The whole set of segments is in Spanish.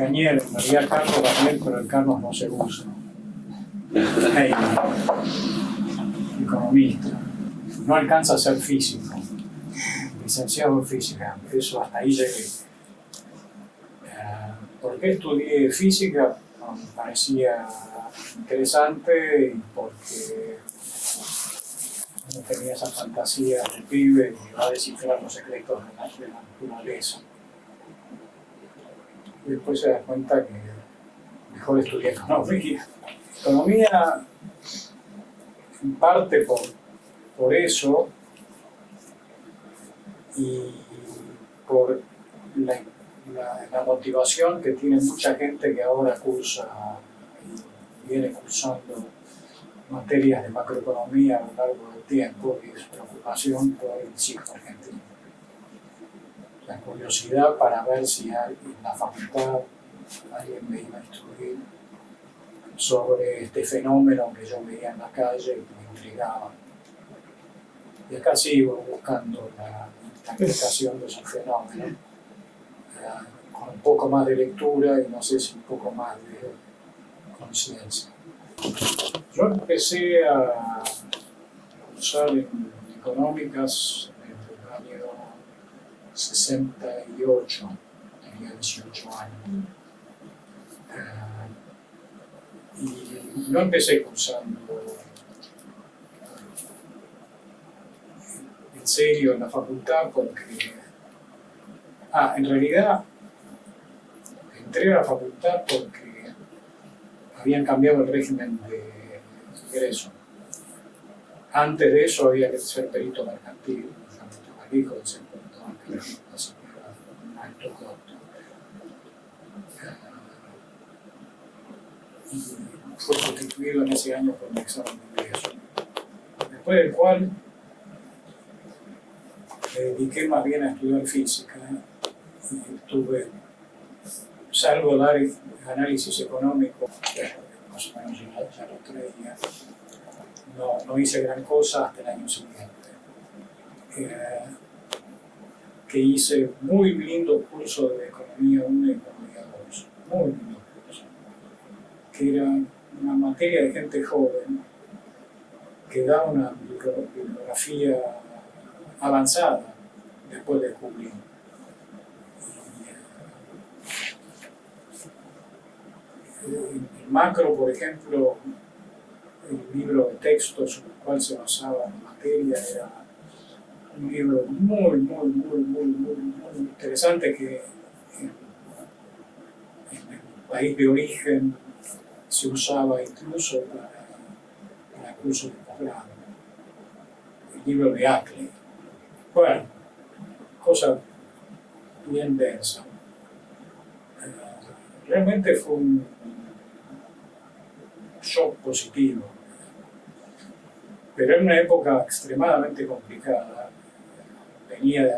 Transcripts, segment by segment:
Daniel, en realidad Carlos Daniel, pero el Carlos no se usa. Heyman, economista, no alcanza a ser físico, licenciado en física, eso hasta ahí llegué. ¿Por qué estudié física? No, me parecía interesante y porque no tenía esa fantasía del pibe que va a descifrar los secretos de la naturaleza. Y después se da cuenta que mejor estudié economía. Economía, en parte por eso y por la motivación que tiene mucha gente que ahora cursa y viene cursando materias de macroeconomía a lo largo del tiempo, y es preocupación por el ciclo argentino. La curiosidad para ver si en la facultad alguien me iba a instruir sobre este fenómeno que yo veía en la calle y que me intrigaba. Y acá sigo buscando la explicación de esos fenómenos, con un poco más de lectura y no sé si un poco más de conciencia. Yo empecé a cursar en económicas en el año 68, tenía 18 años. Y no empecé cursando en serio en la facultad porque, en realidad entré a la facultad porque habían cambiado el régimen de ingreso. Antes de eso había que ser perito mercantil, rico de ser perito mercantil, así que era un alto costo. Y fue sustituido en ese año por un examen de ingreso, después del cual me dediqué más bien a estudiar física y estuve, salvo dar análisis económico, más o menos ya lo creía, no hice gran cosa hasta el año siguiente, que hice muy lindo curso de Economía 1 y Economía 2, muy lindo curso, que era una materia de gente joven que da una bibliografía avanzada después de descubrir. En macro, por ejemplo, el libro de texto sobre el cual se basaba la materia era un libro muy interesante que en el país de origen se usaba incluso para cursos de posgrado. El libro de Ackley. Bueno, cosa bien densa. Realmente fue un shock positivo, pero en una época extremadamente complicada. Venía de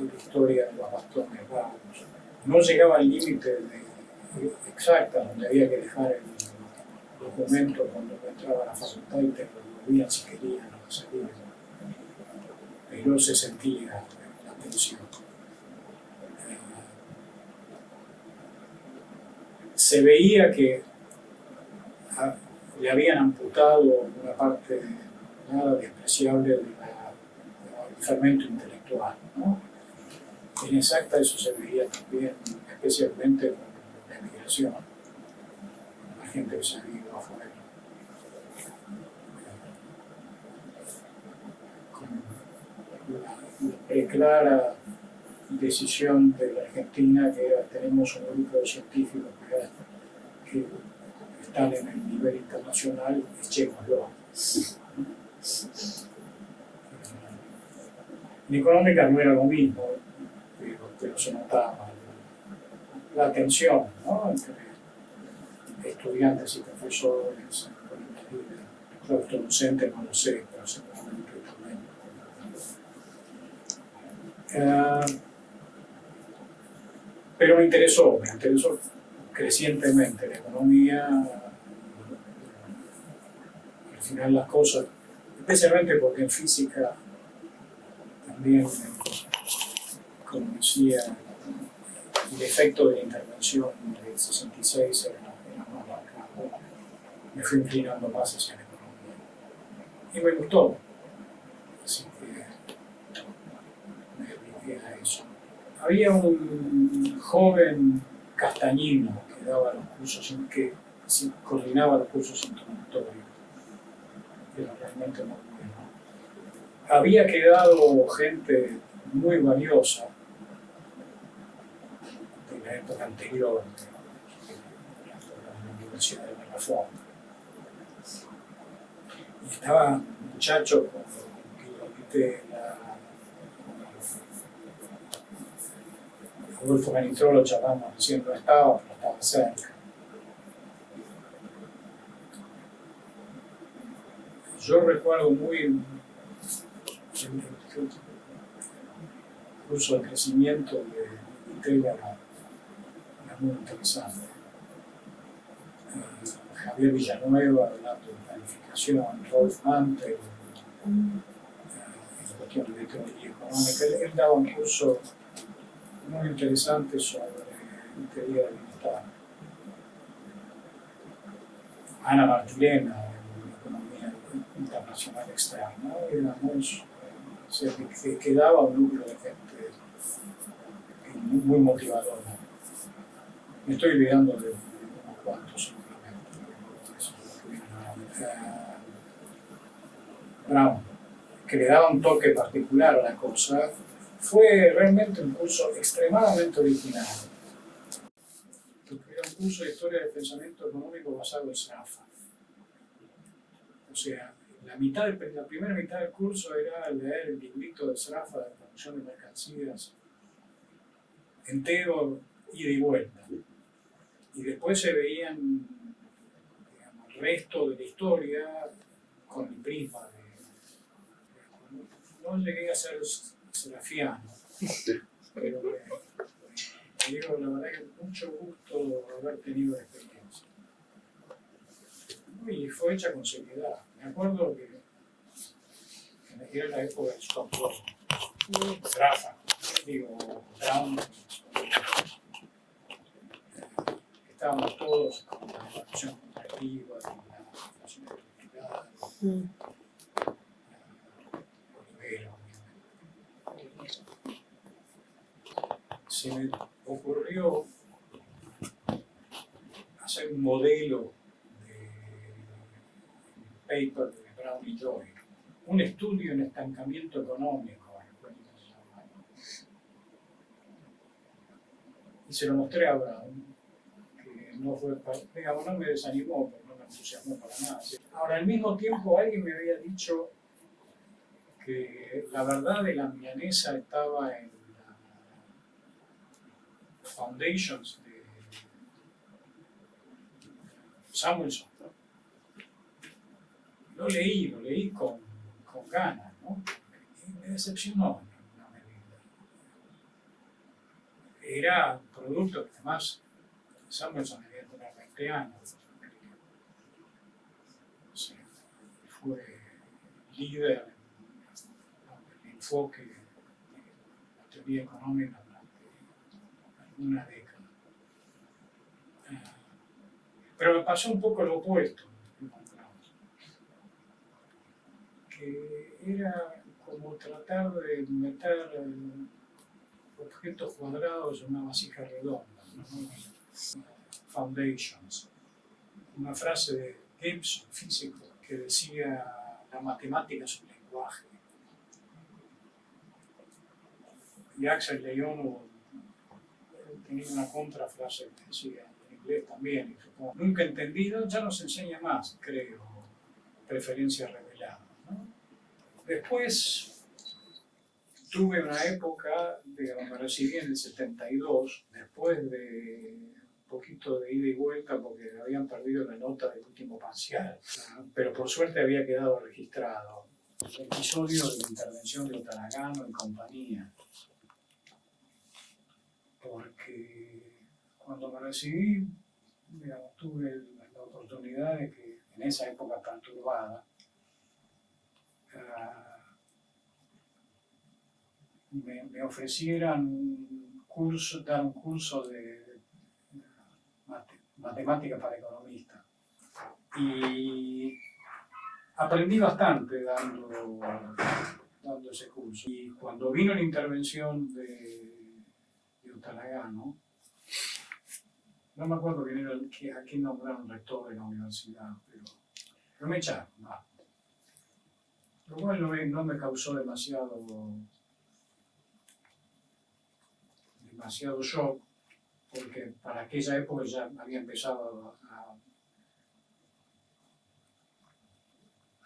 la historia de los bastones bravos. No llegaba al límite exacta donde había que dejar el documento cuando entraba a la facultad y te lo devolvían si querían o no salían. Pero se sentía la tensión. Se veía que le habían amputado una parte nada despreciable del fermento intelectual, ¿no? En exacta eso se veía también, especialmente con la emigración, la gente que se ha ido afuera. Con la preclara decisión de la Argentina que era, tenemos un grupo de científicos que están en el nivel internacional, echémoslo. En económica no era lo mismo, pero se notaba la tensión, ¿no?, entre estudiantes y profesores, claustro docente no lo sé, pero seguramente también. Pero me interesó crecientemente la economía, al final las cosas, especialmente porque en física también, como decía el efecto de la intervención del 66 era más marcado. Me fui inclinando más hacia la economía. Y me gustó. Así que me dediqué a eso. Había un joven castañino que daba los cursos, que coordinaba los cursos introductorios, que era realmente muy bueno. Había quedado gente muy valiosa de la época anterior de la Universidad de Belafont. Y estaba un muchacho con que lo invité, Adolfo Canitró, lo charlamos, recién no estaba, pero estaba cerca. Yo recuerdo muy el curso de crecimiento de Itela, era muy interesante. Javier Villanueva hablando de planificación, Rolf Mantel, en cuestiones de teoría económica. Él daba un curso muy interesante sobre teoría del bienestar. Ana Martilena, en economía internacional externa, éramos, que daba un núcleo de gente muy motivadora. Me estoy olvidando de unos cuantos simplemente. Brown, que le daba un toque particular a la cosa. Fue realmente un curso extremadamente original. Era un curso de historia del pensamiento económico basado en Sraffa. O sea, la primera mitad del curso era leer el librito de Sraffa de producción de mercancías entero, ida y vuelta. Y después se veían, digamos, el resto de la historia con el prisma de... No llegué a ser serafiano, pero me digo, la verdad que mucho gusto haber tenido la experiencia. Y fue hecha con seriedad. Me acuerdo que era la época del stop loss, Sraffa, digo, Brown. Estábamos todos con la evaluación contractiva, la evaluación estructural, Olivero. Se me ocurrió hacer un modelo de paper de Brown y Joy, un estudio en estancamiento económico, y se lo mostré a Brown, que no fue, digamos, no me desanimó, pero no me entusiasmó para nada. Ahora, al mismo tiempo, alguien me había dicho que la verdad de la milanesa estaba en las foundations de Samuelson. Lo leí con ganas, ¿no? Y me decepcionó en una medida. Era un producto que además Samuelson debía tener 20 años. O sea, fue líder en el enfoque de la teoría económica durante alguna década. Pero me pasó un poco lo opuesto, que era como tratar de meter objetos cuadrados en una vasija redonda, ¿no? Foundations. Una frase de Gibson, físico, que decía: la matemática es un lenguaje. Y Axel León tenía una contrafrase que decía en inglés también, como, nunca entendido, ya no se enseña más, creo, preferencia revelada, ¿no? Después tuve una época, digamos, me recibí en el 72, después de un poquito de ida y vuelta porque habían perdido la nota del último parcial, ¿no? Pero por suerte había quedado registrado el episodio de la intervención de Otanagano y compañía. Porque cuando me recibí, digamos, tuve la oportunidad de que en esa época perturbada, me ofrecieran un dar un curso de matemática para economistas. Y aprendí bastante dando ese curso. Y cuando vino la intervención de Utalagano, no me acuerdo quién era a quién nombraron rector de la universidad, pero me echaron. Lo cual no me causó demasiado shock, porque para aquella época ya había empezado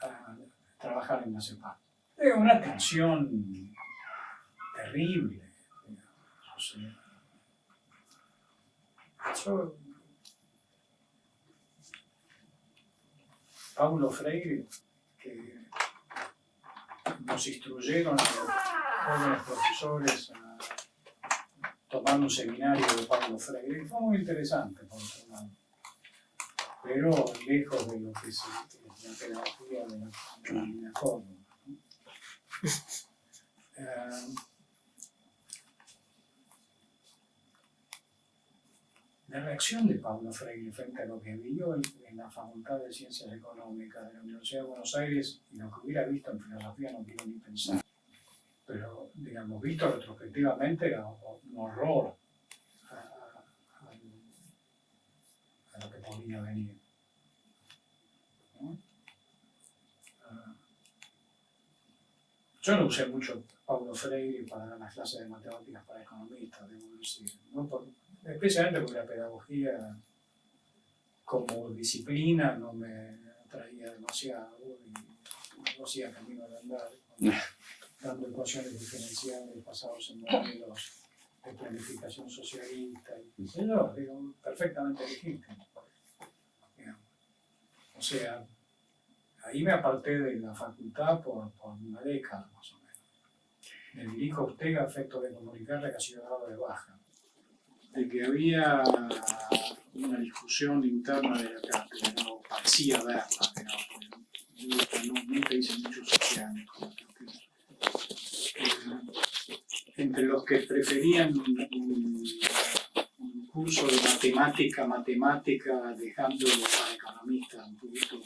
a trabajar en la CEPAL. Es una tensión terrible, digamos. O sea, Paulo Freire, que nos instruyeron a los jóvenes profesores a tomar un seminario de Paulo Freire, fue muy interesante, por otro lado, pero lejos de lo que es la pedagogía de la fórmula. La reacción de Paulo Freire frente a lo que vio en la Facultad de Ciencias Económicas de la Universidad de Buenos Aires y lo que hubiera visto en filosofía no quiero ni pensar. Pero, digamos, visto retrospectivamente era un horror a lo que podía venir. ¿No? Yo no usé mucho Paulo Freire para dar las clases de matemáticas para economistas, debo decir, ¿no? Especialmente porque la pedagogía como disciplina no me atraía demasiado y no hacía camino de andar, dando ecuaciones diferenciales basadas en modelos de planificación socialista y yo digo, perfectamente legítimo. O sea, ahí me aparté de la facultad por una década más o menos. Me dirijo a Ortega a efecto de comunicarle que ha sido dado de baja. De que había una discusión interna de la cátedra, no parecía verla, pero nunca hice muchos sociales. Entre los que preferían un curso de matemática, dejándolo para economistas un poquito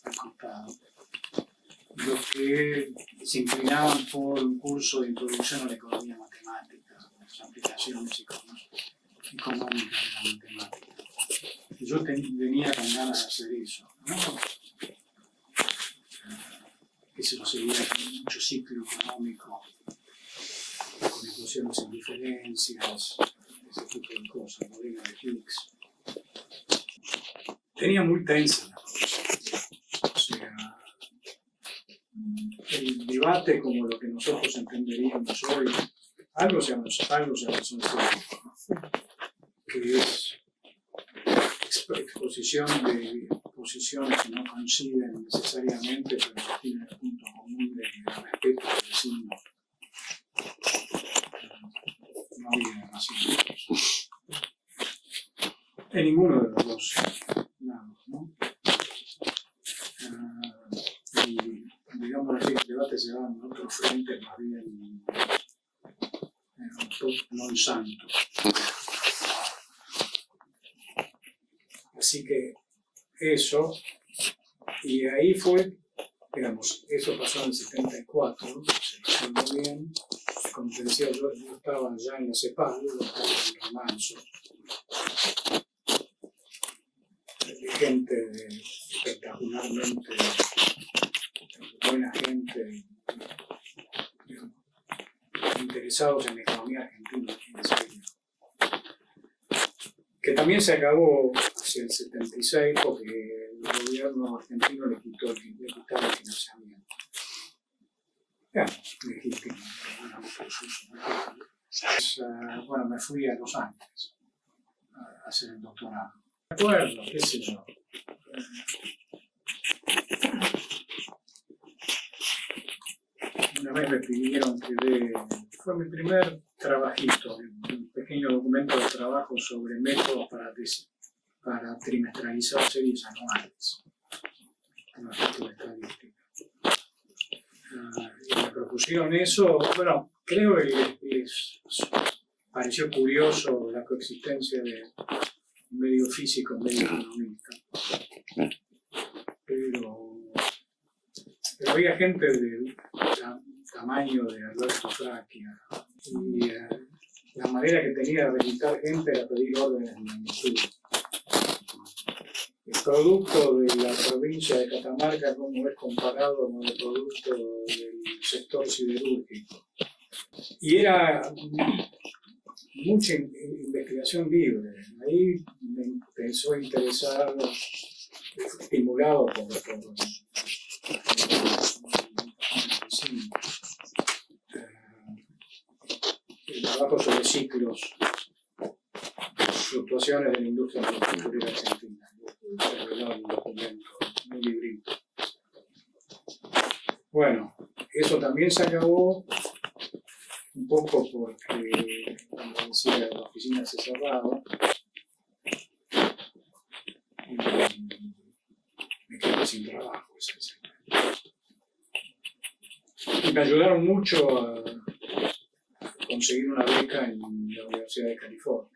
al costado. Los que se inclinaban por un curso de introducción a la economía matemática, las aplicaciones económicas de la matemática. Yo venía con ganas de hacer eso, ¿no? Que se lo seguía mucho ciclo económico, con ecuaciones en diferencias, ese tipo de cosas, modelo de Higgs. Tenía muy tensa la cosa. O sea, el debate como lo que nosotros entenderíamos hoy, algo se avanzó en serio, que es exposición de posiciones que no coinciden necesariamente, pero que tienen el punto común de respeto al vecino. No había demasiado cosas. En ninguno de los dos lados, ¿no? Y digamos así, el debate se daba en otro frente más bien non santo. Así que eso, y ahí fue, digamos, eso pasó en el 74, se recuerdo bien, como te decía, yo estaba ya en la CEPAL, yo estaba en Remanso, gente espectacularmente buena gente, digamos, interesados en la economía argentina, en serio. Que también se acabó hacia el 76 porque el gobierno argentino le quitaba el financiamiento. Ya, legítimo, bueno, me fui a Los Ángeles a hacer el doctorado. Me acuerdo, qué sé yo. Una vez me pidieron que fue mi primer trabajito, un pequeño documento de trabajo sobre métodos para trimestralizar series anuales. Trabajito de estadística. Y me propusieron eso, bueno, creo que pareció curioso la coexistencia de un medio físico y un medio economista. Pero había gente del tamaño de Alberto Fracchia y la manera que tenía de habilitar gente era pedir órdenes de magnitud. El producto de la provincia de Catamarca, como es comparado con el producto del sector siderúrgico. Y era mucha investigación libre. Ahí me empezó a interesar, estimulado por el trabajo sobre ciclos, fluctuaciones de la industria manufacturera argentina. Terminó el documento, un librito. Bueno, eso también se acabó un poco porque, como decía, la oficina se cerraba y me quedé sin trabajo, esencialmente. Y me ayudaron mucho a conseguir una beca en la Universidad de California.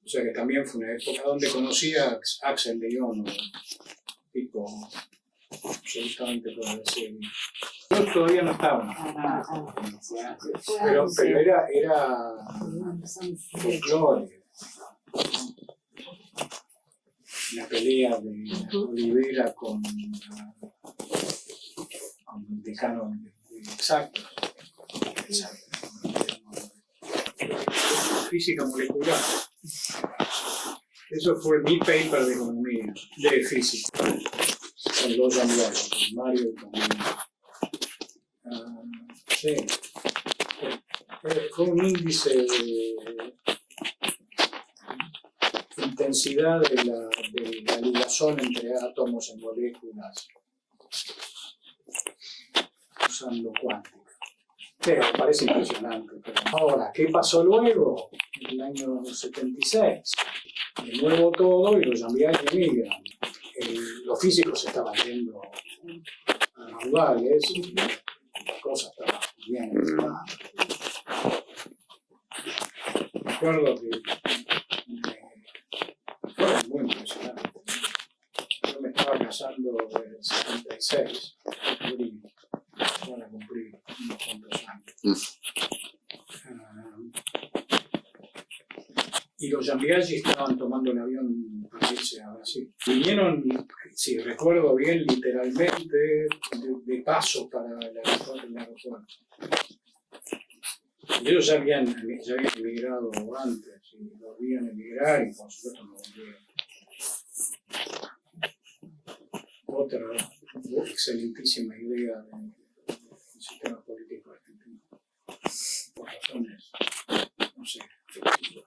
O sea que también fue una época donde conocí a Axel de Iono, tipo absolutamente progresivo. Yo todavía no estaba, pero era folclore. La pelea de Olivera con Tejano, exacto. Física molecular. Eso fue mi paper de economía, de física, con dos amigos, con Mario y conmigo. Sí. Fue un índice de intensidad de la ligazón entre átomos en moléculas usando cuántica. Sí, me parece impresionante. Pero ahora, ¿qué pasó luego? En el año 76. De nuevo todo y los ambientes emigran. Los físicos estaban yendo a raudales y la cosa estaba bien. Me acuerdo que fue muy impresionante. Yo me estaba casando en el 76, ahora cumplí unos cuantos años. Y los Yambiaggi estaban tomando el avión para irse a Brasil. Vinieron, si recuerdo bien, literalmente de paso para el aeropuerto. Y ellos ya habían emigrado antes, y volvían a emigrar y por supuesto no volvieron. Otra excelentísima idea del sistema político argentino. Por razones, no sé,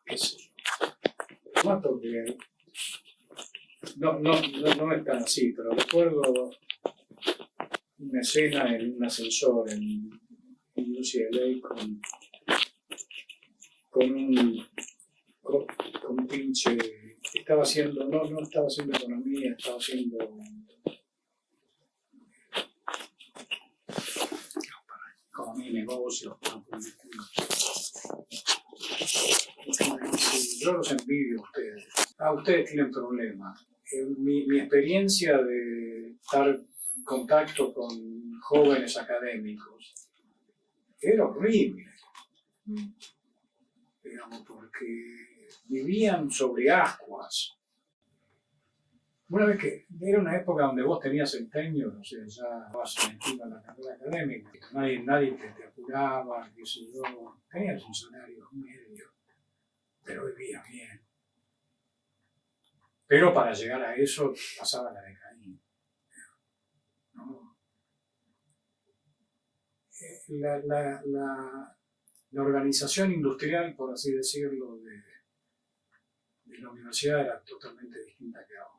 qué sé yo. No porque no es tan así, pero recuerdo una escena en un ascensor en UCLA con un pinche que estaba haciendo, no estaba haciendo economía, estaba haciendo economía y negocios. Yo los envidio a ustedes. Ustedes tienen problemas. Mi experiencia de estar en contacto con jóvenes académicos era horrible, digamos, porque vivían sobre ascuas. Una vez que era una época donde vos tenías el tenure, o sea, ya estabas metido en la carrera académica, nadie te apuraba, qué sé yo, tenías un salario medio, pero vivía bien. Pero para llegar a eso pasaba la decaída. ¿No? La organización industrial, por así decirlo, de la universidad era totalmente distinta que ahora.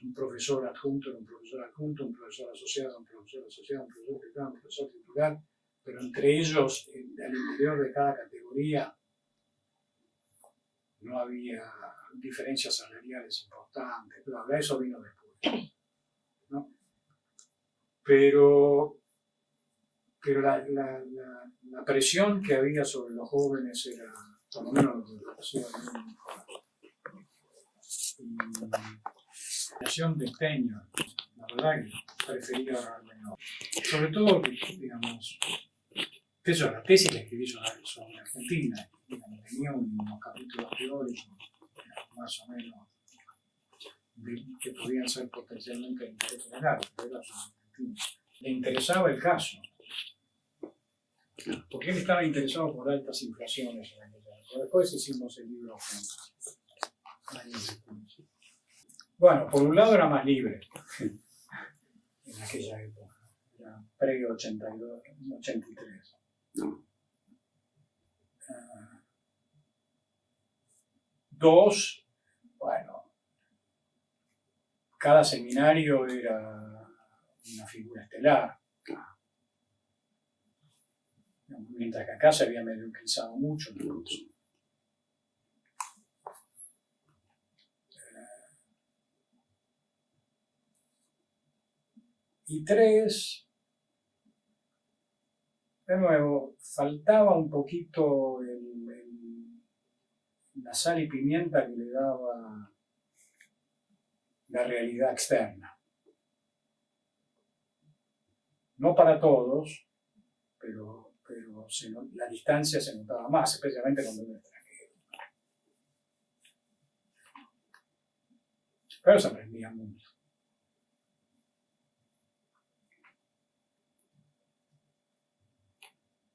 Un profesor adjunto era un profesor adjunto, un profesor asociado, un profesor asociado, un profesor titular, un profesor titular, pero entre ellos, al interior de cada categoría, no había diferencias salariales importantes, pero eso vino después, ¿no? pero la presión que había sobre los jóvenes era, por lo menos, muy fuerte. La presión de empeño, la verdad que prefería ahorrarme, no. Sobre todo, digamos, la tesis la escribí sobre Argentina, tenía unos capítulos teóricos, más o menos, que podían ser potencialmente de interés general, pero era sobre Argentina. Le interesaba el caso, porque él estaba interesado por altas inflaciones en aquella época. Después hicimos el libro juntos, años después. Bueno, por un lado era más libre en aquella época, era pre-82, 83. Dos, bueno, cada seminario era una figura estelar. Mientras que acá se había mediocrizado mucho. Y tres, de nuevo, faltaba un poquito la sal y pimienta que le daba la realidad externa. No para todos, pero la distancia se notaba más, especialmente cuando era extranjero. Pero se aprendía mucho.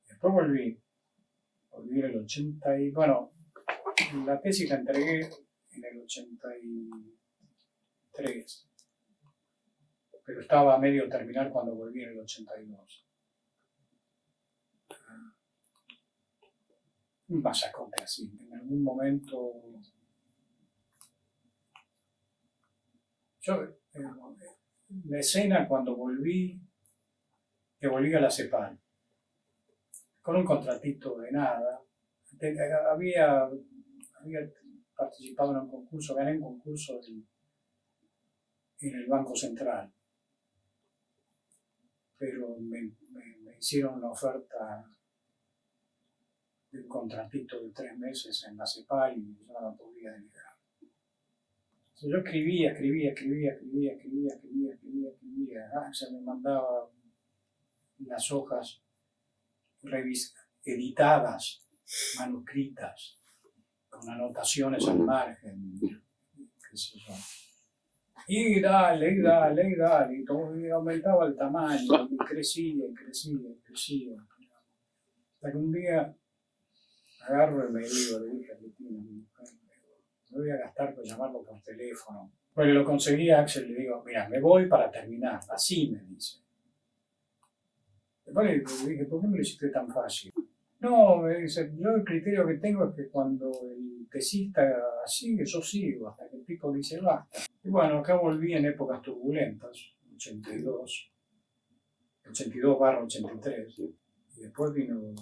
Después volví en el 80 y, bueno, la tesis la entregué en el 83, pero estaba a medio terminar cuando volví en el 82. Un masacote así. En algún momento la escena cuando volví, que volví a la CEPAL, con un contratito de nada, había participado en un concurso, gané un concurso en el Banco Central, pero me hicieron una oferta de un contratito de 3 meses en la CEPAL y yo no la podía denegar. Yo escribía, se me mandaba las hojas editadas, manuscritas, con anotaciones al margen, qué sé yo. Y dale, y todo, y aumentaba el tamaño, y crecía. Hasta que un día agarro y le dije a Cristina, me voy a gastar por llamarlo por teléfono. Bueno, lo conseguí a Axel, le digo, mira, me voy para terminar, así me dice. Después le dije, ¿por qué me lo hiciste tan fácil? No, me dice, yo el criterio que tengo es que cuando el tesista sigue, yo sigo, hasta que el tipo dice basta. Y bueno, acá volví en épocas turbulentas, 82/83, y después vino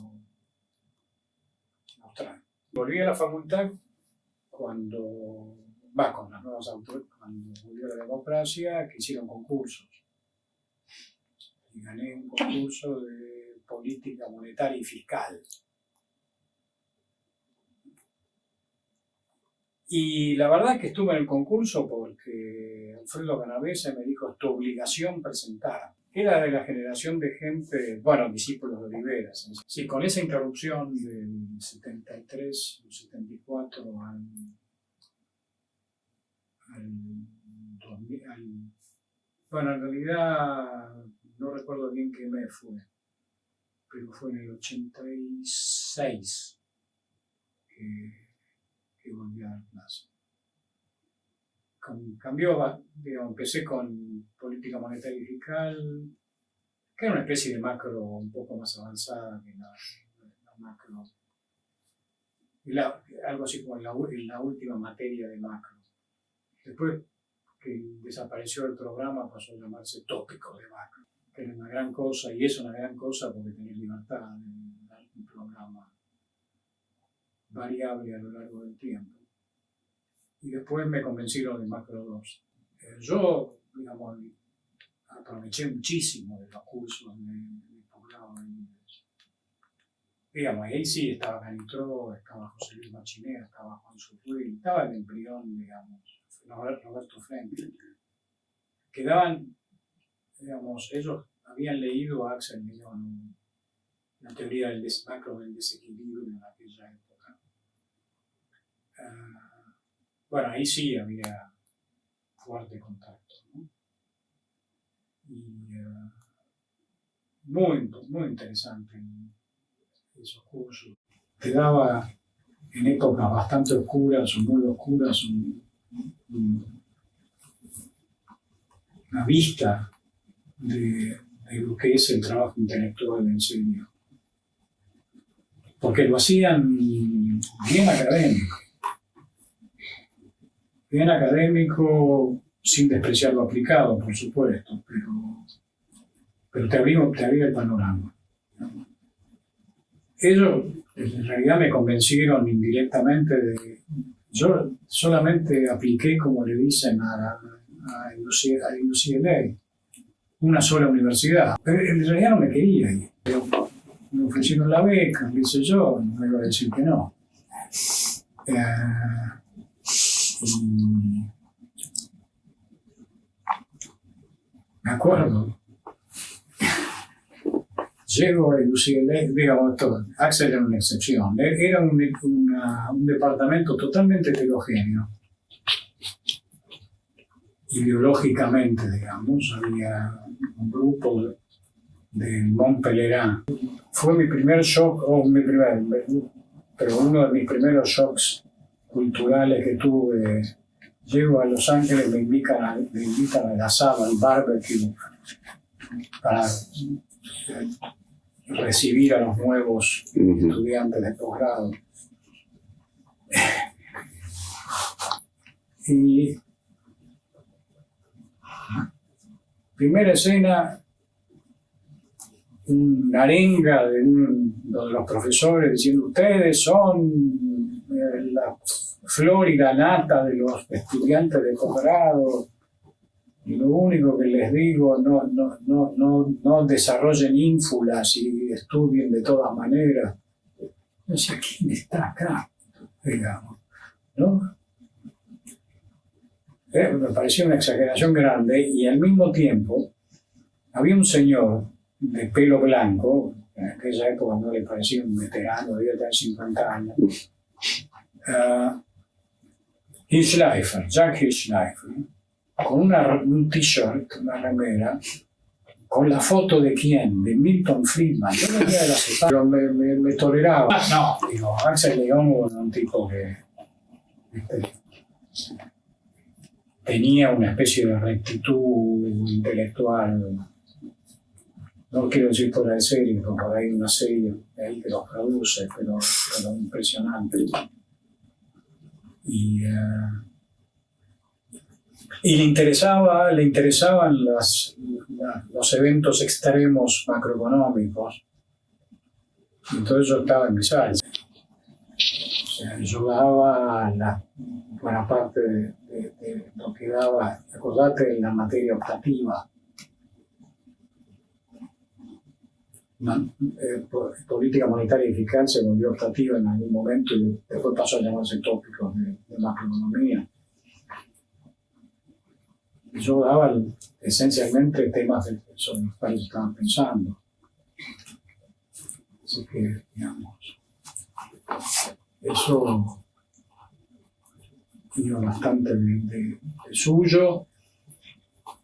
Australia. Volví a la facultad con las nuevas autoridades, cuando volvió la democracia, que hicieron concursos. Y gané un concurso de política monetaria y fiscal. Y la verdad es que estuve en el concurso porque Alfredo Canavese me dijo, es tu obligación presentar. Era de la generación de gente, bueno, discípulos de Oliveras. Sí, con esa interrupción del 73 o 74 bueno, en realidad no recuerdo bien qué mes fue, pero fue en el 86 que volví a dar clase. Cambió, digamos, empecé con política monetaria y fiscal, que era una especie de macro un poco más avanzada que la macro, algo así como la última materia de macro. Después que desapareció el programa pasó a llamarse tópico de macro, que era una gran cosa, y es una gran cosa porque tenés libertad de dar un programa variable a lo largo del tiempo. Y después me convencieron de macro 2. Yo, digamos, aproveché muchísimo de los cursos de posgrado. Digamos, ahí sí estaba Canitró, estaba José Luis Machinea, estaba Juan Surruy, estaba el embrión, digamos, Roberto Frente. Quedaban, digamos, ellos habían leído a Axel Millón, la teoría del macro del desequilibrio en aquella época. Bueno, ahí sí había fuerte contacto, ¿no? Y muy interesante esos cursos. Te daba en épocas bastante oscuras o muy oscuras una vista de lo que es el trabajo intelectual en serio. Porque lo hacían bien académico, sin despreciar lo aplicado, por supuesto, pero te abría el panorama. Ellos en realidad me convencieron indirectamente yo solamente apliqué, como le dicen, a UCLA, una sola universidad, pero en realidad no me quería ir. Me ofrecieron la beca, qué sé yo, no me iba a decir que no. Me acuerdo, llego a UCLA, digamos, Axel era una excepción, era un departamento totalmente heterogéneo, ideológicamente, digamos, había un grupo de Mont Pelerin. Fue mi primer shock, pero uno de mis primeros shocks culturales que tuve. Llego a Los Ángeles, me invitan al asado, al barbecue, para recibir a los nuevos estudiantes de posgrado. Y primera escena, una arenga de los profesores diciendo: ustedes son la flor y la nata de los estudiantes de posgrado, y lo único que les digo, no desarrollen ínfulas y estudien de todas maneras. No sé quién está acá, digamos, ¿no? Me parecía una exageración grande, y al mismo tiempo había un señor de pelo blanco, en aquella época no le parecía un veterano, debía tener 50 años, Jack Hirschleifer, con un t-shirt, una remera, con la foto de quién, de Milton Friedman. Yo venía de la ciudad, pero me toleraba. No, digo, Axel León era un tipo que tenía una especie de rectitud intelectual. No quiero decir fuera de serie, porque por ahí hay una serie de ahí que los produce, pero impresionante. Y le interesaban los eventos extremos macroeconómicos. Y entonces yo estaba en mi sala. O sea, yo daba buena parte de lo que daba, acordate, en la materia optativa. Política monetaria eficaz se volvió optativa en algún momento y después pasó a llamarse tópicos de macroeconomía. Yo daba esencialmente temas sobre los cuales estaban pensando. Así que, digamos, eso iba bastante de suyo,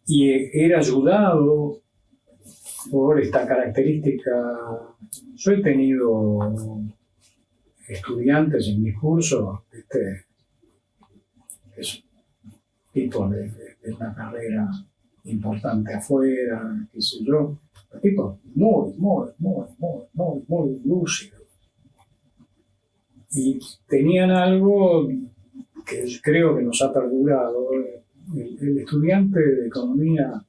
y era ayudado por esta característica. Yo he tenido estudiantes en mis cursos, tipos de una carrera importante afuera, qué sé yo, tipos muy lúcidos. Y tenían algo que creo que nos ha perdurado. El estudiante de economía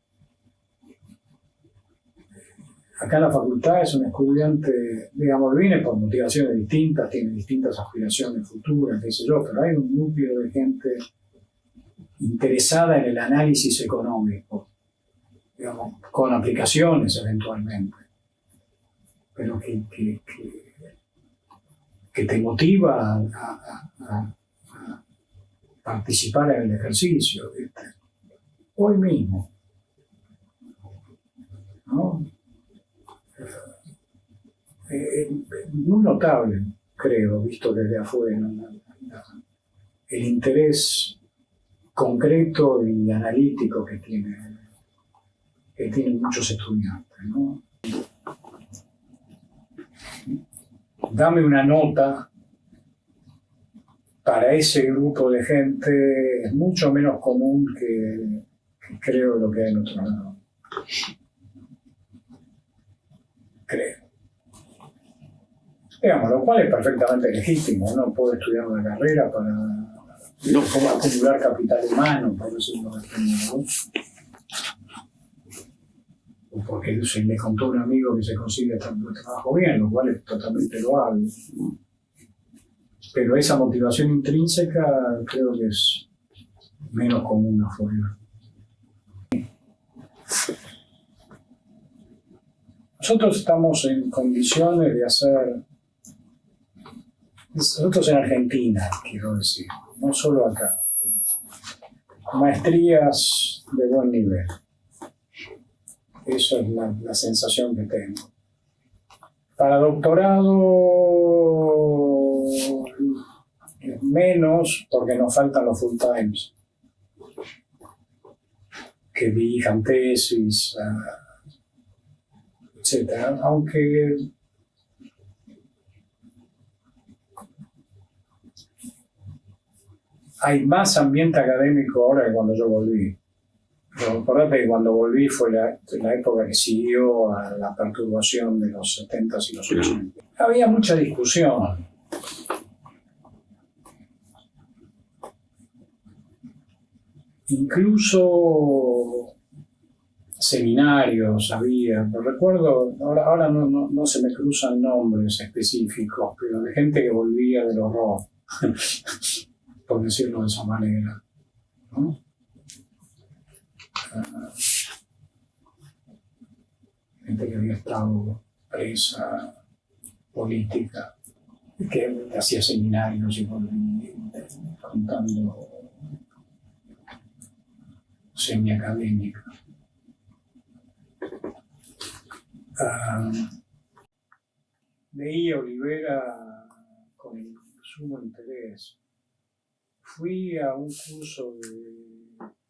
acá en la facultad es un estudiante, digamos, viene por motivaciones distintas, tiene distintas aspiraciones futuras, qué sé yo, pero hay un núcleo de gente interesada en el análisis económico. digamos, con aplicaciones eventualmente, pero que te motiva a participar en el ejercicio, ¿viste? Hoy mismo, ¿no? Muy notable, creo, visto desde afuera, el interés concreto y analítico que tienen muchos estudiantes, ¿no? Dame una nota para ese grupo de gente es mucho menos común que creo lo que hay en otro lado. Creo. Digamos, lo cual es perfectamente legítimo. Uno puede estudiar una carrera para acumular capital humano, por decirlo de este modo. O porque se le contó a un amigo que se consigue un trabajo bien, lo cual es totalmente loable. Pero esa motivación intrínseca creo que es menos común afuera. Nosotros estamos en condiciones de hacer, nosotros en Argentina, quiero decir, no solo acá, maestrías de buen nivel. Esa es la sensación que tengo. Para doctorado, menos, porque nos faltan los full times que dirijan tesis, etc. Aunque hay más ambiente académico ahora que cuando yo volví. Pero acordate que cuando volví fue la época que siguió a la perturbación de los 70s y los 80s. Había mucha discusión. Incluso seminarios había, no recuerdo, ahora no se me cruzan nombres específicos, pero de gente que volvía del horror, por decirlo de esa manera, ¿no? Gente que había estado presa política, que hacía seminarios y volvía contando semiacadémica. Leí a Olivera con el sumo interés. Fui a un curso de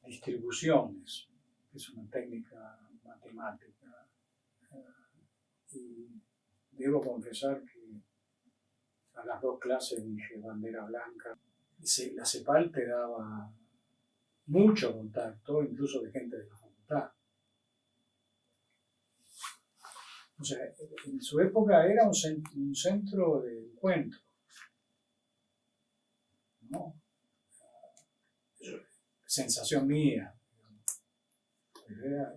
distribuciones, que es una técnica matemática, y debo confesar que a las dos clases dije bandera blanca. La CEPAL te daba mucho contacto, incluso de gente de la facultad. O sea, en su época era un centro de encuentro, ¿no? Sensación mía. Era,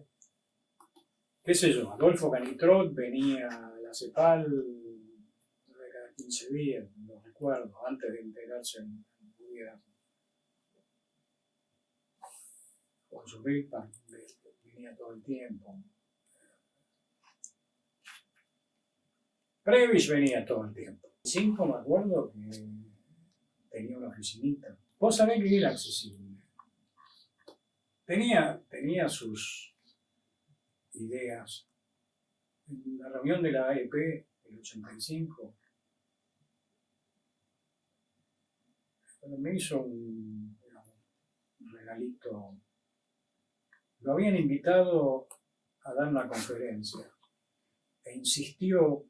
qué sé yo, Adolfo Canitrot venía a la CEPAL cada 15 días, lo recuerdo, antes de integrarse en el gobierno. Con su Bigman venía todo el tiempo. Previs venía todo el tiempo. 5 me acuerdo que tenía una oficinita. Vos sabés que era accesible. Tenía sus ideas. En la reunión de la AEP del 85, me hizo un regalito. Lo habían invitado a dar una conferencia e insistió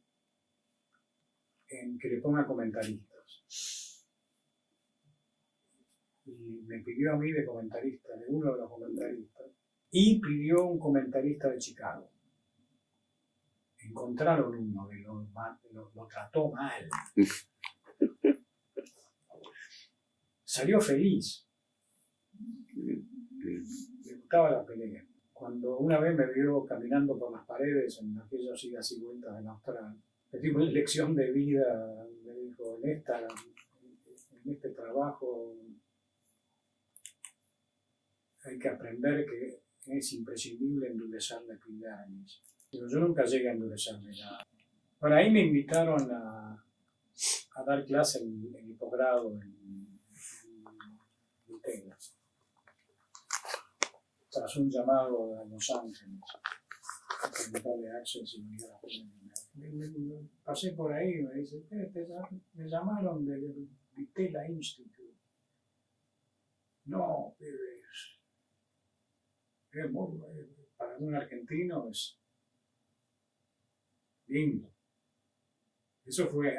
en que le ponga comentaristas. Y me pidió a mí de comentarista, de uno de los comentaristas, y pidió un comentarista de Chicago. Encontraron uno que lo trató mal. Salió feliz. Le gustaba la pelea. Cuando una vez me vio caminando por las paredes en aquellas idas y vueltas en Australia, le di una lección de vida, me dijo, en este trabajo hay que aprender que es imprescindible endurecer la epidermis. Pero yo nunca llegué a endurecerme nada. Bueno, ahí me invitaron a dar clase en el posgrado en Vitela, tras un llamado a Los Ángeles, a preguntarle a Axel si me iba a pasé por ahí y me dice, me llamaron del Vitela Institute. No, pero para un argentino es lindo. Eso fue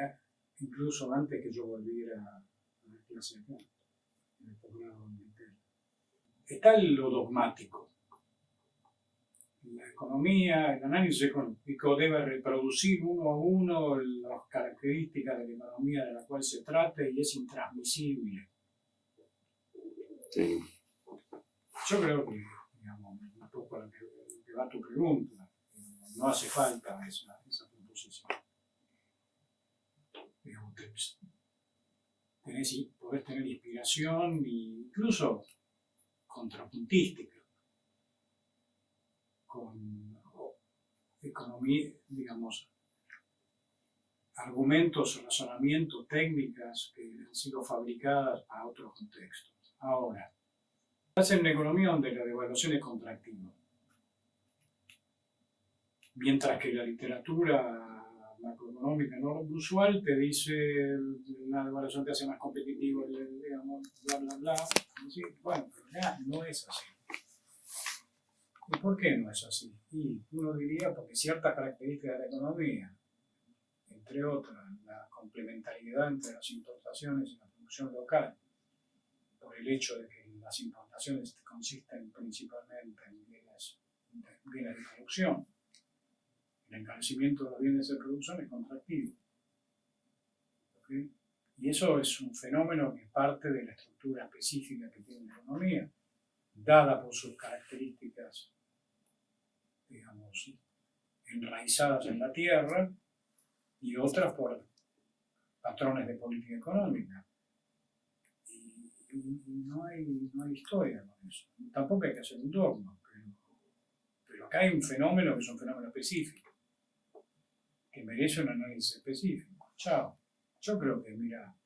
incluso antes que yo volviera a la clase acá, en el posgrado en Vitela. Está lo dogmático. La economía, el análisis económico debe reproducir uno a uno las características de la economía de la cual se trate y es intransmisible. Sí. Yo creo que, digamos, un poco a lo que va tu pregunta, no hace falta esa proposición. Digamos, podés tener inspiración e incluso contrapuntística con economía, digamos, argumentos, razonamientos, técnicas que han sido fabricadas para otros contextos. Ahora, estás en una economía donde la devaluación es contractiva, mientras que la literatura macroeconómica no usual te dice la devaluación te hace más competitivo, digamos, bla, bla, bla. ¿Sí? Bueno, pero ya no es así. ¿Y por qué no es así? Y uno diría porque ciertas características de la economía, entre otras, la complementariedad entre las importaciones y la producción local, por el hecho de que las importaciones consisten principalmente en bienes de producción. El encarecimiento de los bienes de producción es contractivo. ¿Okay? Y eso es un fenómeno que es parte de la estructura específica que tiene la economía, dada por sus características, digamos, enraizadas en la tierra, y otras por patrones de política económica. Y no hay historia con eso. Tampoco hay que hacer un dogma, pero acá hay un fenómeno que es un fenómeno específico, que merece un análisis específico. Chao. Yo creo que, mira,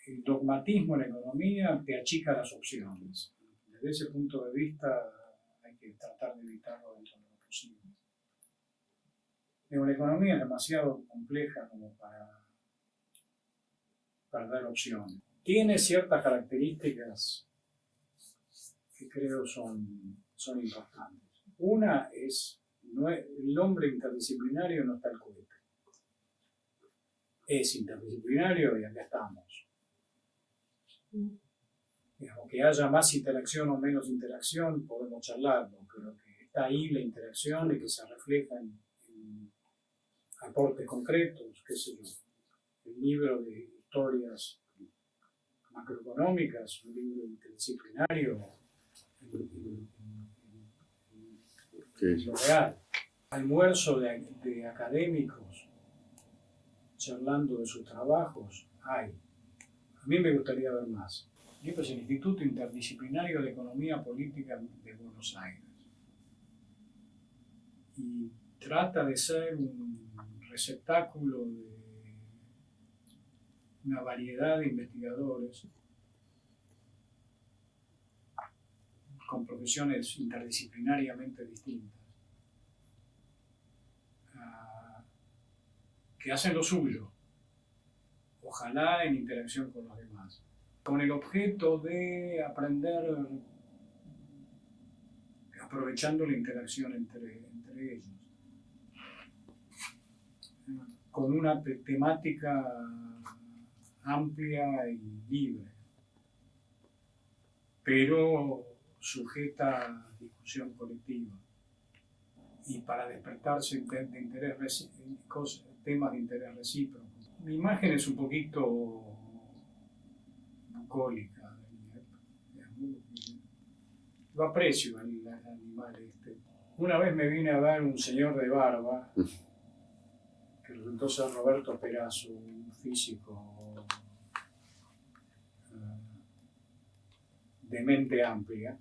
el dogmatismo en la economía te achica las opciones. Desde ese punto de vista hay que tratar de evitarlo dentro de lo posible. Pero la economía es demasiado compleja como para perder opciones. Tiene ciertas características que creo son importantes. Una es, el hombre interdisciplinario no está al cohete. Es interdisciplinario y acá estamos. Digamos, que haya más interacción o menos interacción, podemos charlarlo, pero que está ahí la interacción y que se refleja en aportes concretos, qué sé yo. El libro de historias macroeconómicas, un libro interdisciplinario, lo real. Almuerzo de académicos charlando de sus trabajos, hay. A mí me gustaría ver más. Y esto es el Instituto Interdisciplinario de Economía Política de Buenos Aires. Y trata de ser un receptáculo de una variedad de investigadores con profesiones interdisciplinariamente distintas, que hacen lo suyo, ojalá en interacción con los demás, con el objeto de aprender aprovechando la interacción entre ellos, con una temática amplia y libre, pero sujeta a discusión colectiva y para despertarse de interés, temas de interés recíproco. Mi imagen es un poquito bucólica. Lo aprecio al animal este. Una vez me vine a ver un señor de barba, que resultó ser Roberto Perazo, un físico de mente amplia,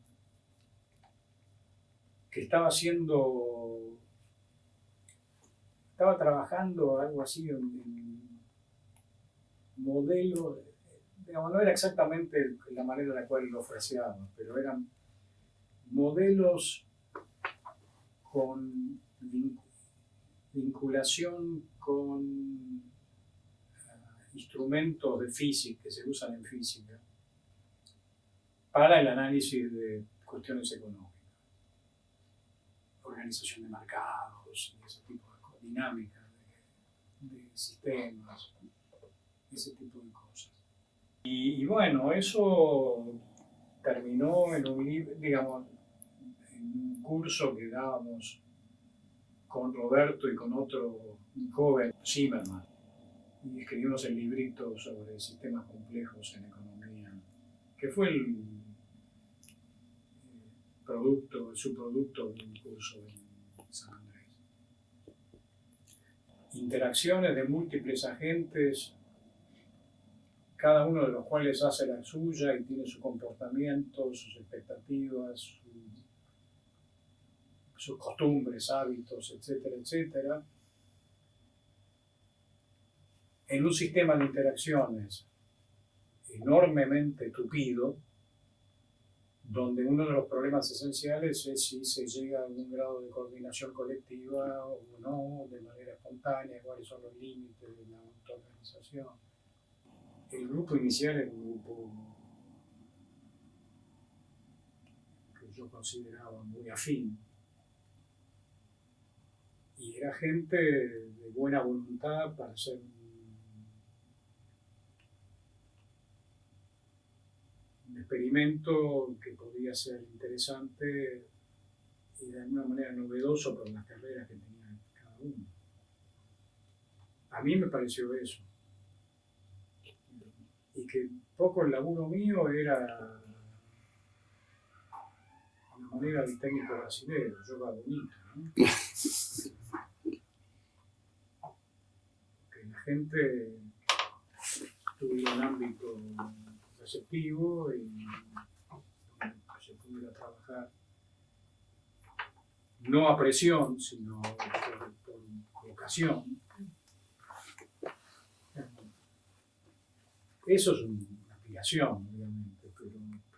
que estaba trabajando algo así en modelos, digamos, no era exactamente la manera en la cual lo ofrecía, pero eran modelos con vinculación con instrumentos de física que se usan en física para el análisis de cuestiones económicas, organización de mercados, ese tipo de cosas, dinámica de sistemas, ese tipo de cosas. Y bueno, eso terminó en un libro, digamos, en un curso que dábamos con Roberto y con otro joven, Zimmerman, y escribimos el librito sobre sistemas complejos en economía, que fue el subproducto de un curso en San Andrés. Interacciones de múltiples agentes, cada uno de los cuales hace la suya y tiene su comportamiento, sus expectativas, sus costumbres, hábitos, etcétera, etcétera, en un sistema de interacciones enormemente tupido, donde uno de los problemas esenciales es si se llega a algún grado de coordinación colectiva o no, de manera espontánea, cuáles son los límites de la autoorganización. El grupo inicial era un grupo que yo consideraba muy afín, y era gente de buena voluntad para hacer un experimento que podía ser interesante y de alguna manera novedoso por las carreras que tenía cada uno. A mí me pareció eso. Y que poco el laburo mío era una manera del técnico brasileño, yoga bonito, ¿no? Que la gente tuviera un ámbito receptivo y se pudiera trabajar no a presión, sino por vocación. Eso es una aspiración, obviamente, pero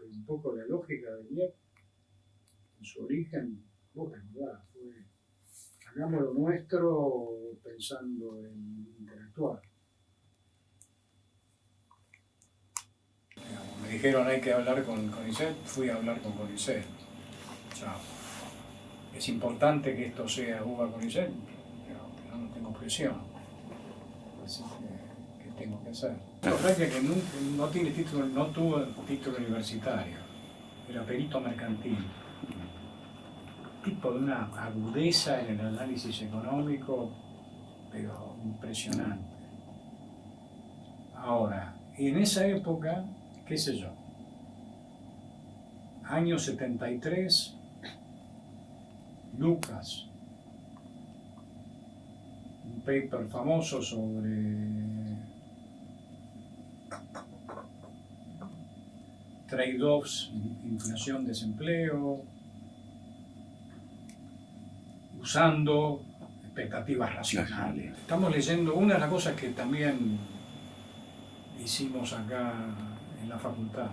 un poco la lógica de Liep, en su origen, fue hagamos lo nuestro pensando en interactuar. Me dijeron hay que hablar con CONICET, fui a hablar con CONICET. Chao. Es importante que esto sea UBA CONICET, pero no tengo presión. Así que, ¿qué tengo que hacer? Francia que no tiene título, no tuvo título universitario, era perito mercantil. Tipo de una agudeza en el análisis económico, pero impresionante. Ahora, en esa época, qué sé yo, año 73, Lucas, un paper famoso sobre trade-offs, inflación, desempleo, usando expectativas racionales. Estamos leyendo, una de las cosas que también hicimos acá en la facultad,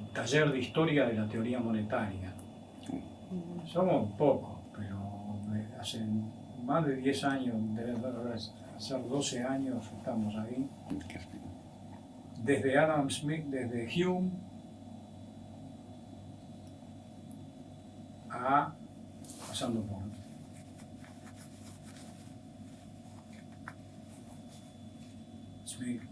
un taller de historia de la teoría monetaria. Somos pocos, pero hace más de 10 años, debe hacer 12 años estamos ahí. Desde Adam Smith, desde Hume pasando por Smith,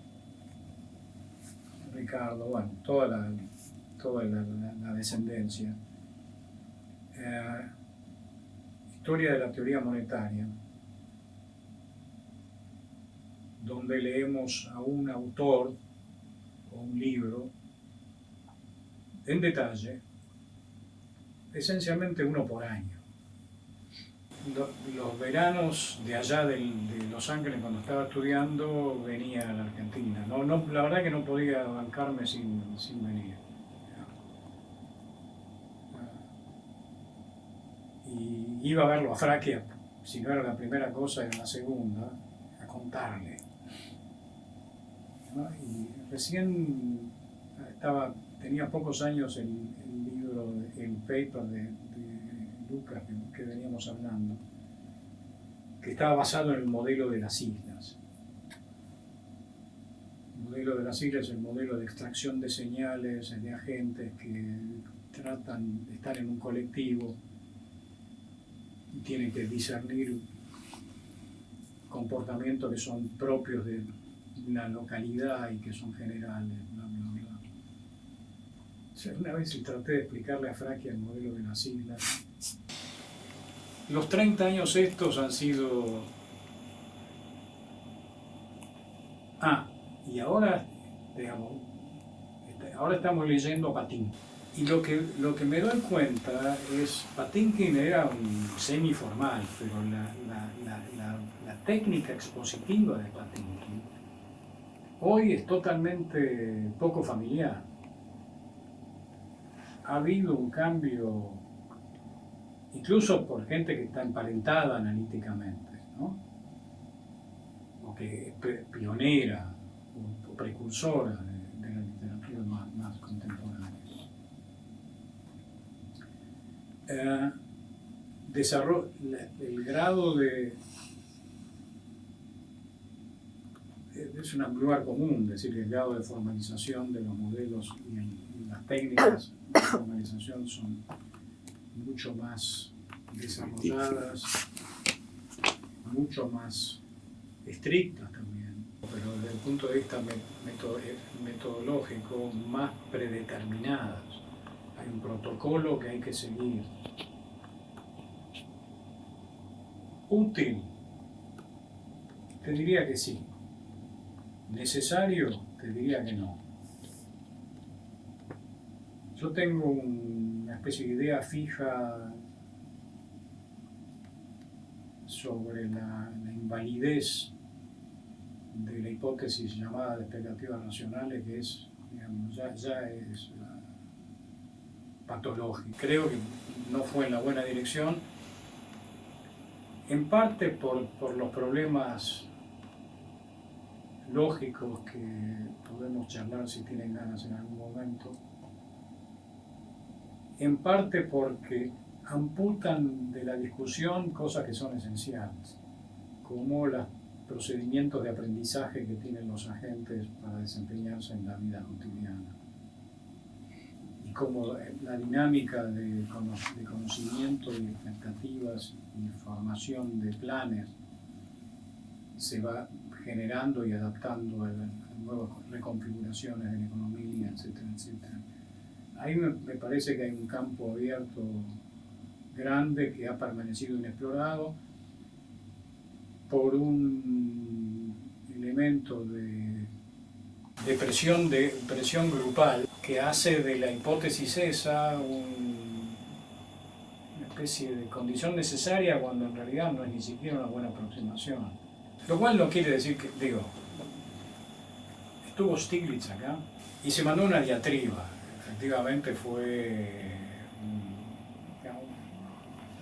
Ricardo, bueno, toda la descendencia. Historia de la teoría monetaria, donde leemos a un autor o un libro en detalle, esencialmente uno por año. Los veranos de allá de Los Ángeles, cuando estaba estudiando, venía a la Argentina. La verdad que no podía bancarme sin venir. y iba a verlo a Fraquia, si no era la primera cosa, era la segunda, a contarle, ¿no? Y recién tenía pocos años el libro, el paper de Lucas que veníamos hablando, que estaba basado en el modelo de las islas. El modelo de las islas es el modelo de extracción de señales de agentes que tratan de estar en un colectivo y tienen que discernir comportamientos que son propios de una localidad y que son generales, bla, bla, bla. O sea, una vez traté de explicarle a Fraquia el modelo de las islas. Los 30 años estos han sido... y ahora, digamos, ahora estamos leyendo a Patinkin. Y lo que me doy cuenta es, Patinkin era un semiformal, pero la técnica expositiva de Patinkin hoy es totalmente poco familiar. Ha habido un cambio, incluso por gente que está emparentada analíticamente, ¿no? O que es pionera o precursora de la literatura más contemporánea. El grado es un lugar común decir que el grado de formalización de los modelos y las técnicas de formalización son mucho más desarrolladas, mucho más estrictas también, pero desde el punto de vista metodológico más predeterminadas. Hay un protocolo que hay que seguir. Útil, te diría que sí. Necesario, te diría que no. Yo tengo una especie de idea fija sobre la invalidez de la hipótesis llamada de expectativas racionales, que es, digamos, ya es patológica. Creo que no fue en la buena dirección, en parte por los problemas lógicos que podemos charlar si tienen ganas en algún momento, en parte porque amputan de la discusión cosas que son esenciales, como los procedimientos de aprendizaje que tienen los agentes para desempeñarse en la vida cotidiana, y como la dinámica de conocimiento y expectativas y formación de planes se va generando y adaptando a nuevas reconfiguraciones de la economía, etcétera, etcétera. Ahí me parece que hay un campo abierto grande que ha permanecido inexplorado por un elemento de presión grupal que hace de la hipótesis esa una especie de condición necesaria cuando en realidad no es ni siquiera una buena aproximación. Lo cual no quiere decir que, estuvo Stiglitz acá y se mandó una diatriba. Efectivamente fue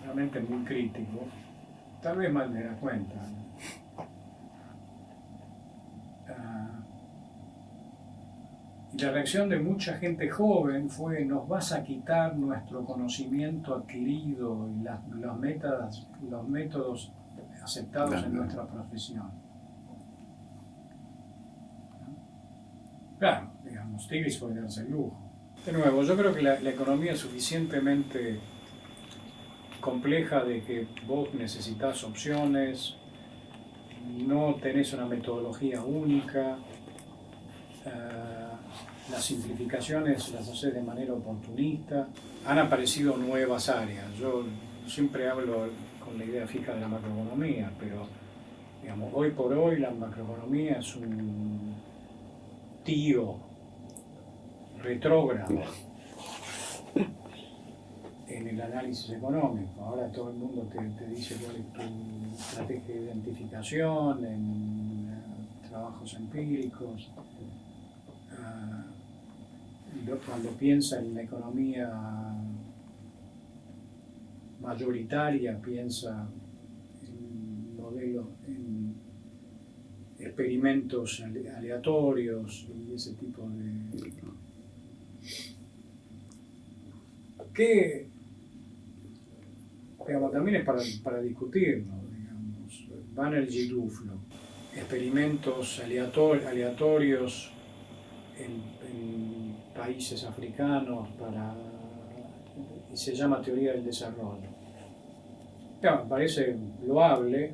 realmente muy crítico, tal vez mal de la cuenta. Y la reacción de mucha gente joven fue: nos vas a quitar nuestro conocimiento adquirido y los métodos aceptados en nuestra profesión. Claro, digamos, Stiglitz puede darse el lujo. De nuevo, yo creo que la economía es suficientemente compleja de que vos necesitas opciones, no tenés una metodología única, las simplificaciones las haces de manera oportunista. Han aparecido nuevas áreas. Yo siempre hablo con la idea fija de la macroeconomía, pero digamos, hoy por hoy la macroeconomía es un tío retrógrado en el análisis económico. Ahora todo el mundo te dice cuál es tu estrategia de identificación en trabajos empíricos. Cuando piensa en la economía mayoritaria piensa en modelos, en experimentos aleatorios y ese tipo de... que, digamos, también es para discutirlo, digamos. Banerjee y Duflo, experimentos aleatorios en países africanos y se llama teoría del desarrollo. Claro, me parece loable.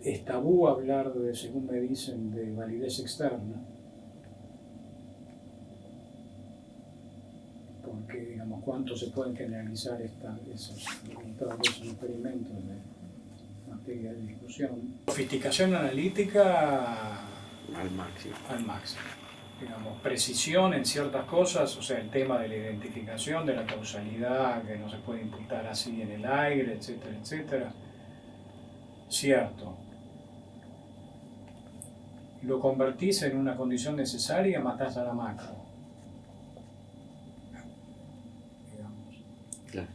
Es tabú hablar de, según me dicen, de validez externa, porque, digamos, cuánto se pueden generalizar esos resultados de esos experimentos de materia de discusión. Sofisticación analítica al máximo. Al máximo. Digamos, precisión en ciertas cosas, o sea, el tema de la identificación, de la causalidad, que no se puede imputar así en el aire, etcétera, etcétera. Cierto. Lo convertís en una condición necesaria, matás a la macro. Digamos. Claro.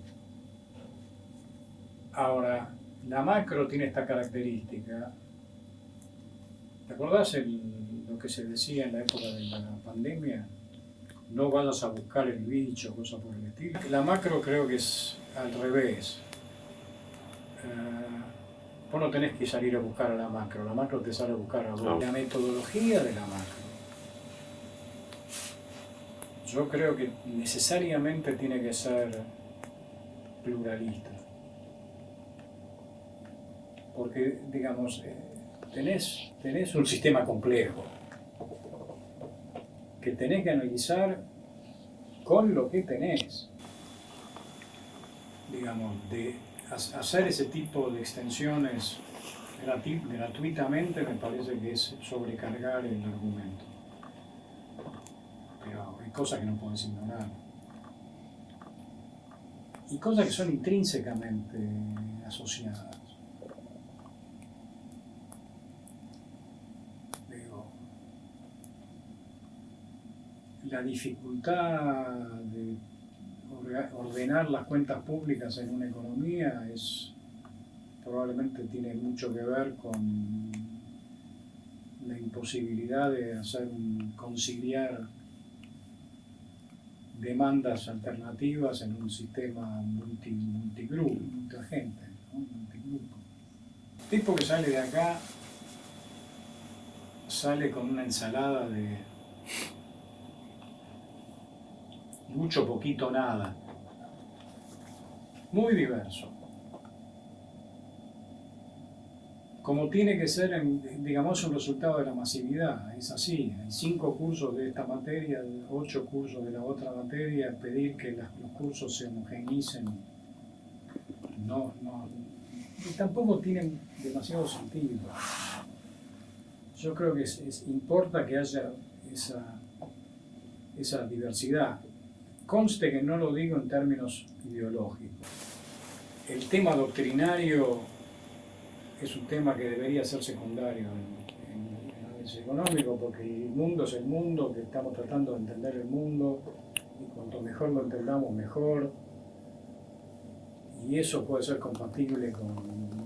Ahora, la macro tiene esta característica. ¿Te acordás lo que se decía en la época de la pandemia? No vayas a buscar el bicho, cosas por el estilo. La macro creo que es al revés. Vos no tenés que salir a buscar a la macro te sale a buscar a vos. No. La metodología de la macro, yo creo que necesariamente tiene que ser pluralista. Porque, digamos, tenés un sistema complejo que tenés que analizar con lo que tenés. Digamos, de hacer ese tipo de extensiones gratuitamente me parece que es sobrecargar el argumento. Pero hay cosas que no podés ignorar. Y cosas que son intrínsecamente asociadas. La dificultad de ordenar las cuentas públicas en una economía probablemente tiene mucho que ver con la imposibilidad de conciliar demandas alternativas en un sistema multigrupo, multiagente, ¿no? Multigrupo. El tipo que sale de acá sale con una ensalada de mucho, poquito, nada. Muy diverso. Como tiene que ser, digamos, un resultado de la masividad. Es así. Hay 5 cursos de esta materia, 8 cursos de la otra materia. Pedir que los cursos se homogeneicen tampoco tienen demasiado sentido. Yo creo que importa que haya esa diversidad. Conste que no lo digo en términos ideológicos. El tema doctrinario es un tema que debería ser secundario en el análisis económico, porque el mundo es el mundo, que estamos tratando de entender el mundo, y cuanto mejor lo entendamos, mejor. Y eso puede ser compatible con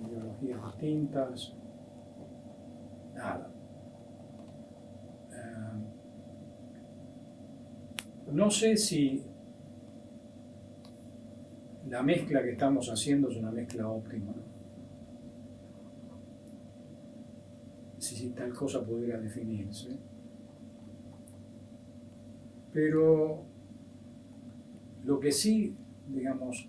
ideologías distintas. Nada. No sé si la mezcla que estamos haciendo es una mezcla óptima. Si tal cosa pudiera definirse. Pero lo que sí, digamos,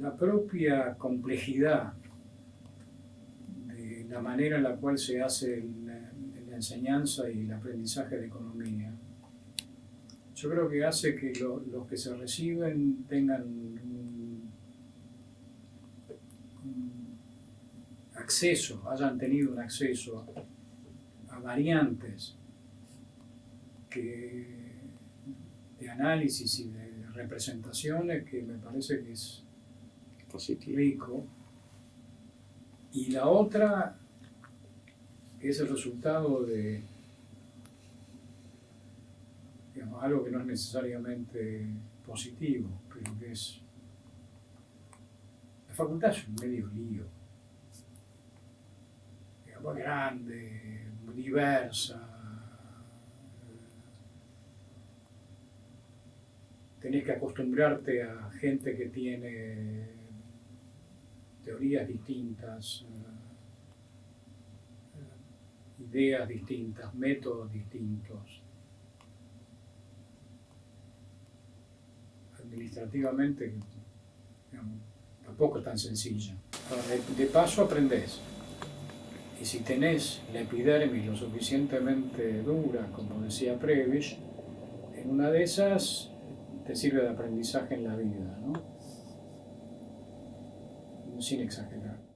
la propia complejidad de la manera en la cual se hace la enseñanza y el aprendizaje de economía, yo creo que hace que los que se reciben tengan hayan tenido un acceso a variantes de análisis y de representaciones que me parece que es positivo. Rico. Y la otra es el resultado de digamos, algo que no es necesariamente positivo, pero que es... La facultad es un medio lío, digamos, grande, diversa. Tenés que acostumbrarte a gente que tiene teorías distintas, ideas distintas, métodos distintos. Administrativamente, digamos, tampoco es tan sencilla. Ahora, de paso aprendés. Y si tenés la epidermis lo suficientemente dura, como decía Prebisch, en una de esas te sirve de aprendizaje en la vida, ¿no? Sin exagerar.